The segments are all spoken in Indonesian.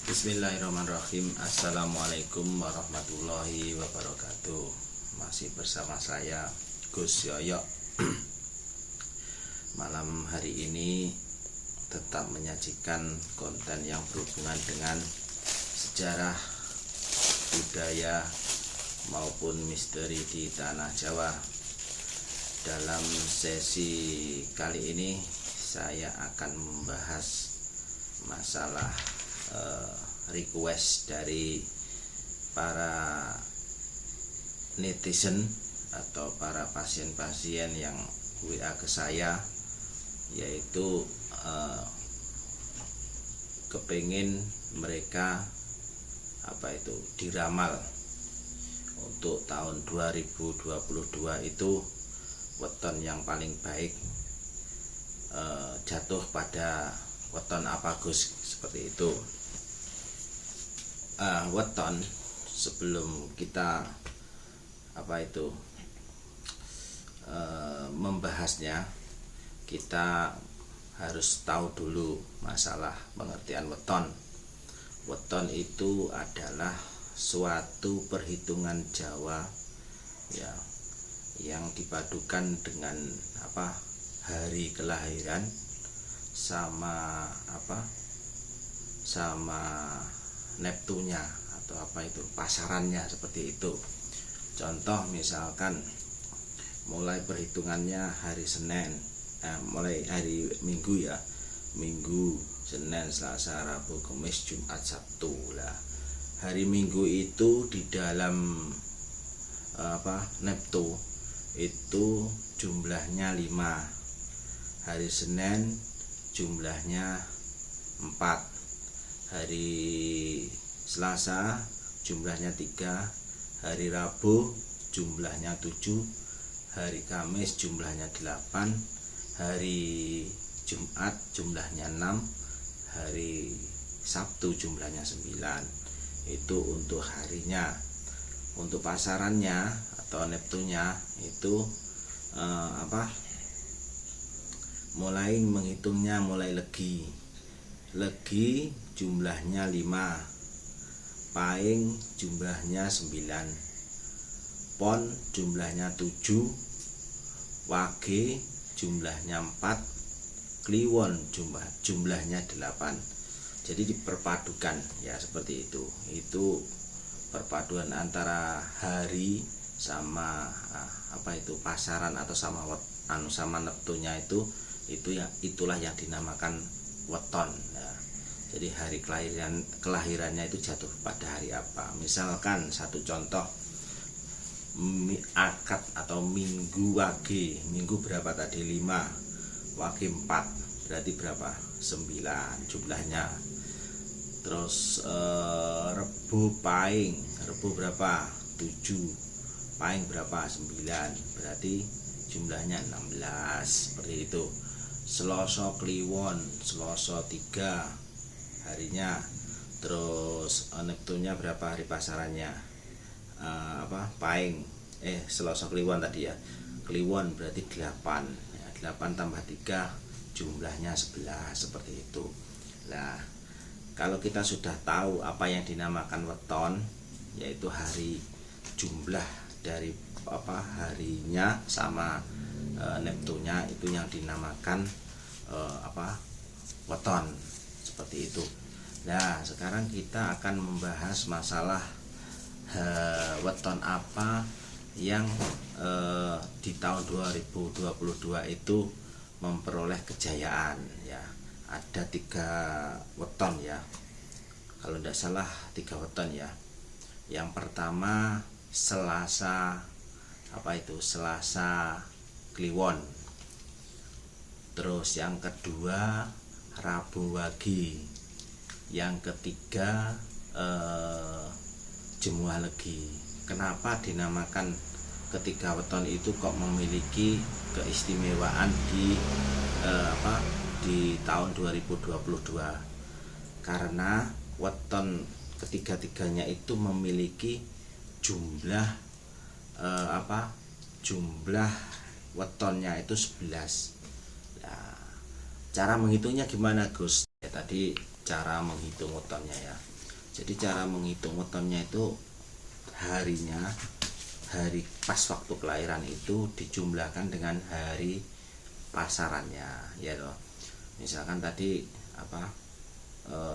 Bismillahirrahmanirrahim. Assalamualaikum warahmatullahi wabarakatuh. Masih bersama saya Gus Yoyo. Malam hari ini tetap menyajikan konten yang berhubungan dengan sejarah, budaya maupun misteri di tanah Jawa. Dalam sesi kali ini saya akan membahas masalah request dari para netizen atau para pasien-pasien yang WA ke saya, yaitu kepingin mereka diramal untuk tahun 2022 itu weton yang paling baik jatuh pada weton apa Gus, seperti itu. Weton, sebelum kita membahasnya, kita harus tahu dulu masalah pengertian weton. Weton itu adalah suatu perhitungan Jawa ya, yang dipadukan dengan hari kelahiran sama neptunya atau pasarannya, seperti itu. Contoh misalkan mulai perhitungannya hari Senin, mulai hari Minggu ya, Minggu, Senin, Selasa, Rabu, Kamis, Jumat, Sabtu lah. Hari Minggu itu di dalam neptu itu jumlahnya 5. Hari Senin jumlahnya 4. Hari Selasa jumlahnya 3. Hari Rabu jumlahnya 7. Hari Kamis jumlahnya 8. Hari Jumat jumlahnya 6. Hari Sabtu jumlahnya 9. Itu untuk harinya. Untuk pasarannya atau neptunya itu mulai menghitungnya mulai legi. Legi jumlahnya 5, paing jumlahnya 9, pon jumlahnya 7, wage jumlahnya 4, kliwon jumlahnya 8. Jadi diperpadukan ya, seperti itu. Itu perpaduan antara hari sama pasaran atau sama neptunya itulah yang dinamakan weton. Nah, jadi hari kelahirannya itu jatuh pada hari apa? Misalkan satu contoh, akad atau minggu wage. Minggu berapa tadi? 5, wage 4, berarti berapa? 9 jumlahnya. Terus Rebu paing, Rebu berapa? 7, paing berapa? 9, berarti jumlahnya 16, seperti itu. Selasa kliwon, Selasa 3 harinya. Terus neptunya berapa hari pasarannya? Paing, Selasa kliwon tadi ya. Kliwon berarti 8 ya, 8 tambah 3 jumlahnya 11, seperti itu. Nah, kalau kita sudah tahu apa yang dinamakan weton, yaitu hari, jumlah dari harinya sama neptunya, itu yang dinamakan weton, seperti itu. Nah, sekarang kita akan membahas masalah weton apa yang di tahun 2022 itu memperoleh kejayaan ya. Ada 3 weton ya, kalau tidak salah 3 weton ya. Yang pertama Selasa Selasa kliwon. Terus yang kedua Rabu wage. Yang ketiga Jemuah legi. Kenapa dinamakan ketiga weton itu kok memiliki keistimewaan di tahun 2022? Karena weton ketiga-tiganya itu memiliki jumlah jumlah wetonnya itu 11. Nah, cara menghitungnya gimana Gus? Ya, tadi cara menghitung wetonnya ya. Jadi cara menghitung wetonnya itu harinya, hari pas waktu kelahiran itu dijumlahkan dengan hari pasarannya, ya loh. Misalkan tadi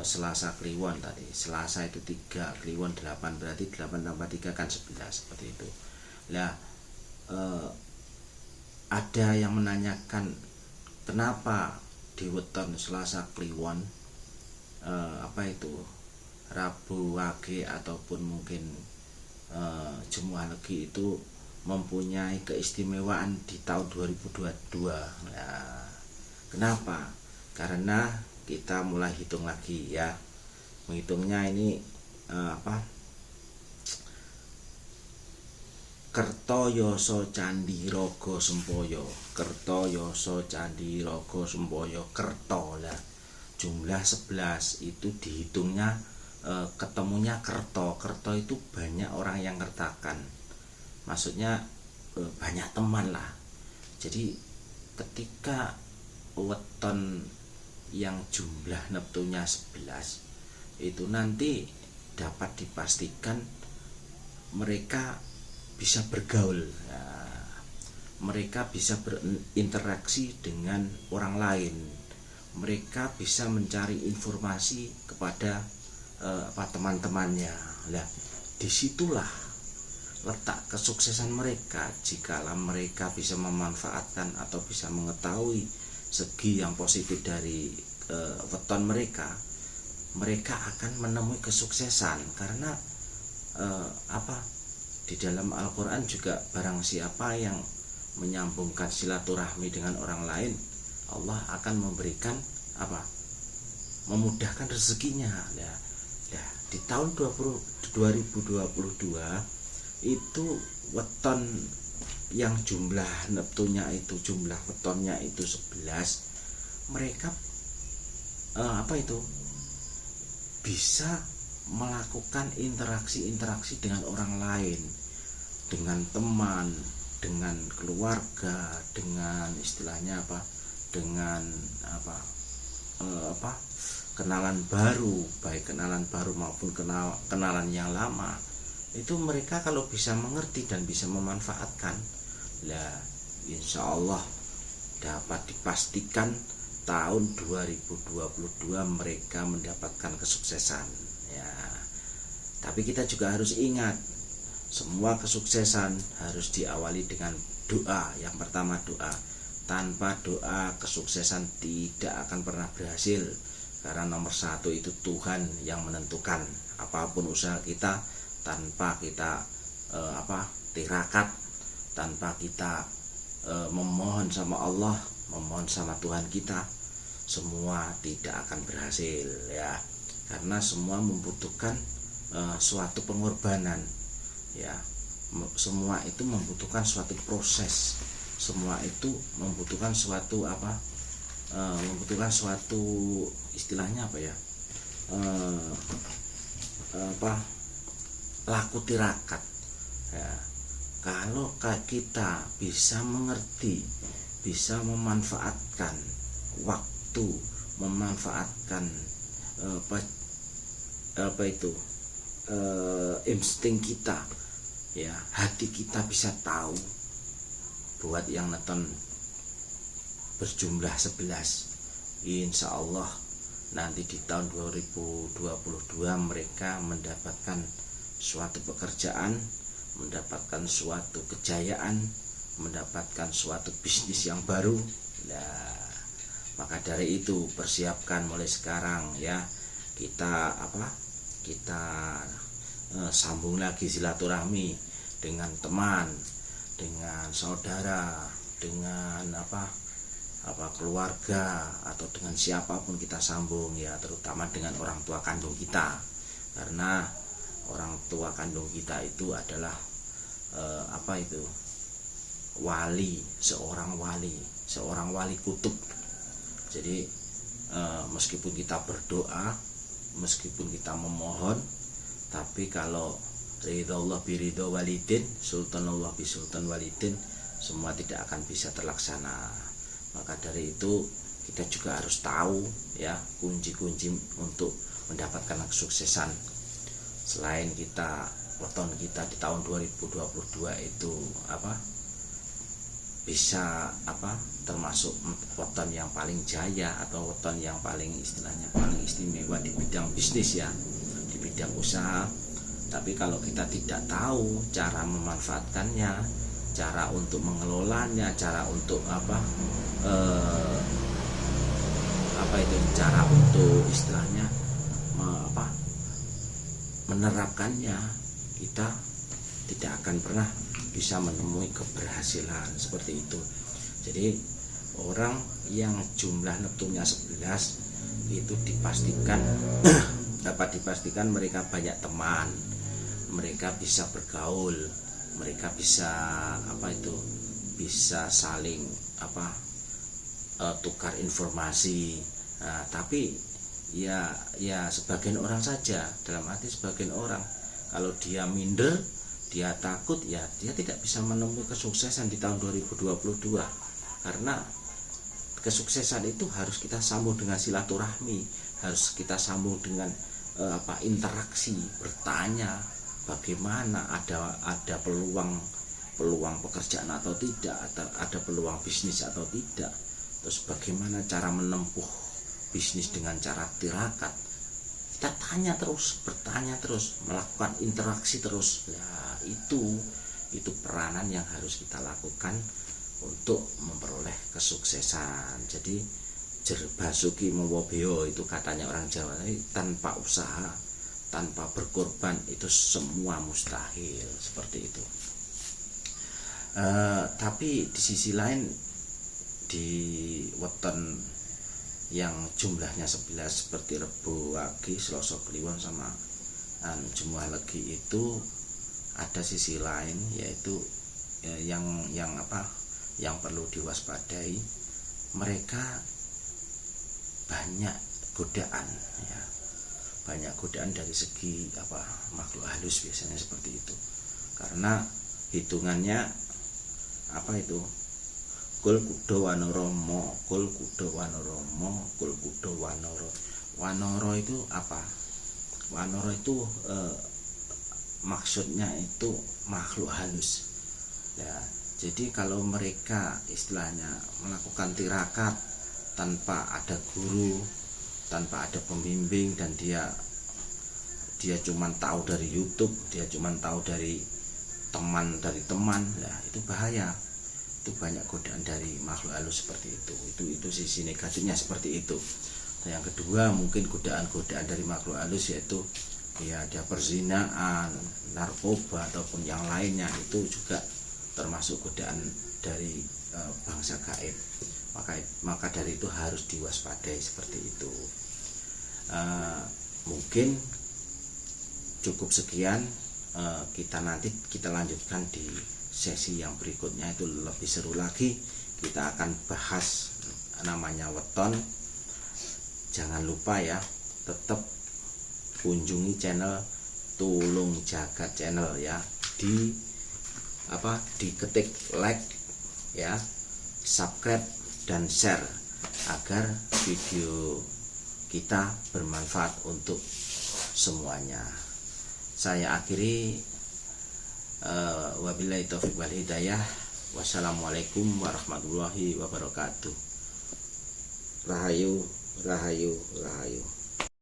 Selasa Kliwon tadi, Selasa itu 3, Kliwon 8, berarti 8 tambah 3 kan 11, seperti itu. Nah, ada yang menanyakan kenapa di weton Selasa Kliwon Rabu Wage ataupun mungkin Jumuah Legi itu mempunyai keistimewaan di tahun 2022. Nah, kenapa? Karena kita mulai hitung lagi ya. Menghitungnya ini Kertoyoso Candi Rogo Sempoyo. Kertoyoso Candi Rogo Sempoyo, kerto lah. Jumlah 11 itu dihitungnya ketemunya kerto. Kerto itu banyak orang yang ngertakan. Maksudnya banyak teman lah. Jadi ketika weton yang jumlah neptunya 11 itu nanti dapat dipastikan mereka bisa bergaul, mereka bisa berinteraksi dengan orang lain, mereka bisa mencari informasi kepada teman-temannya. Nah, disitulah letak kesuksesan mereka. Jikalau mereka bisa memanfaatkan atau bisa mengetahui segi yang positif dari weton mereka akan menemui kesuksesan. Karena di dalam Al-Quran juga barang siapa yang menyambungkan silaturahmi dengan orang lain, Allah akan memberikan memudahkan rezekinya. Nah, di tahun 2022 itu weton yang jumlah neptunya itu, jumlah wetonnya itu 11, mereka bisa melakukan interaksi dengan orang lain, dengan teman, dengan keluarga, dengan istilahnya dengan kenalan baru, baik kenalan baru maupun kenalan yang lama. Itu mereka kalau bisa mengerti dan bisa memanfaatkan, lah insya Allah dapat dipastikan tahun 2022 mereka mendapatkan kesuksesan ya. Tapi kita juga harus ingat, semua kesuksesan harus diawali dengan doa. Yang pertama doa. Tanpa doa kesuksesan tidak akan pernah berhasil. Karena nomor satu itu Tuhan yang menentukan. Apapun usaha kita, tanpa kita tirakat, tanpa kita memohon sama Allah, memohon sama Tuhan kita, semua tidak akan berhasil ya. Karena semua membutuhkan suatu pengorbanan ya. Semua itu membutuhkan suatu proses. Semua itu membutuhkan suatu membutuhkan suatu istilahnya laku tirakat ya. Kalau kita bisa mengerti, bisa memanfaatkan waktu, memanfaatkan insting kita ya, hati kita bisa tahu. Buat yang neton berjumlah 11, insya Allah nanti di tahun 2022 mereka mendapatkan suatu pekerjaan, mendapatkan suatu kejayaan, mendapatkan suatu bisnis yang baru. Nah, maka dari itu persiapkan mulai sekarang ya. Kita sambung lagi silaturahmi dengan teman, dengan saudara, dengan keluarga, atau dengan siapapun kita sambung ya, terutama dengan orang tua kandung kita. Karena orang tua kandung kita itu adalah wali, seorang wali kutub. Jadi meskipun kita berdoa, meskipun kita memohon, tapi kalau ridho biridho walidin, sultanullah bi sultan walidin, semua tidak akan bisa terlaksana. Maka dari itu kita juga harus tahu ya kunci-kunci untuk mendapatkan kesuksesan selain kita weton kita di tahun 2022 itu bisa termasuk weton yang paling jaya atau weton yang paling istilahnya paling istimewa di bidang bisnis ya, di bidang usaha. Tapi kalau kita tidak tahu cara memanfaatkannya, cara untuk mengelolanya, cara untuk cara untuk istilahnya menerapkannya, kita tidak akan pernah bisa menemui keberhasilan seperti itu. Jadi orang yang jumlah neptunya 11 itu dipastikan dapat dipastikan mereka banyak teman, mereka bisa bergaul, mereka bisa bisa saling tukar informasi. Tapi ya sebagian orang saja, dalam arti sebagian orang kalau dia minder, dia takut, ya dia tidak bisa menemui kesuksesan di tahun 2022. Karena kesuksesan itu harus kita sambung dengan silaturahmi, harus kita sambung dengan interaksi, bertanya bagaimana ada peluang pekerjaan atau tidak, ada peluang bisnis atau tidak, terus bagaimana cara menempuh bisnis dengan cara tirakat. Kita tanya terus, bertanya terus, melakukan interaksi terus. Ya, itu peranan yang harus kita lakukan untuk memperoleh kesuksesan. Jadi jerbasuki mewobeo itu katanya orang Jawa, tanpa usaha, tanpa berkorban itu semua mustahil, seperti itu. Tapi di sisi lain, di weton yang jumlahnya 11 seperti Rebo Wage, Selasa Kliwon sama Jumat Legi itu ada sisi lain, yaitu yang perlu diwaspadai. Mereka banyak godaan ya, banyak godaan dari segi makhluk halus biasanya seperti itu. Karena hitungannya kul kudo wanoromo, kul kudo wanoromo, kul kudo wanoro. Wanoro itu apa? Wanoro itu maksudnya itu makhluk halus ya. Jadi kalau mereka istilahnya melakukan tirakat tanpa ada guru, tanpa ada pembimbing, dan dia cuma tahu dari YouTube, dia cuma tahu dari teman ya, itu bahaya. Itu banyak godaan dari makhluk halus seperti itu sisi negatifnya seperti itu. Nah, yang kedua mungkin godaan-godaan dari makhluk halus, yaitu ya ada perzinaan, narkoba ataupun yang lainnya, itu juga termasuk godaan dari bangsa gaib. Maka dari itu harus diwaspadai seperti itu. Mungkin cukup sekian, kita lanjutkan di sesi yang berikutnya, itu lebih seru lagi. Kita akan bahas namanya weton. Jangan lupa ya, tetap kunjungi channel Tulung Jagat channel ya, diketik like ya, subscribe dan share agar video kita bermanfaat untuk semuanya. Saya akhiri, wabillahi taufiq wal hidayah. Wassalamualaikum warahmatullahi wabarakatuh. Rahayu, rahayu, rahayu.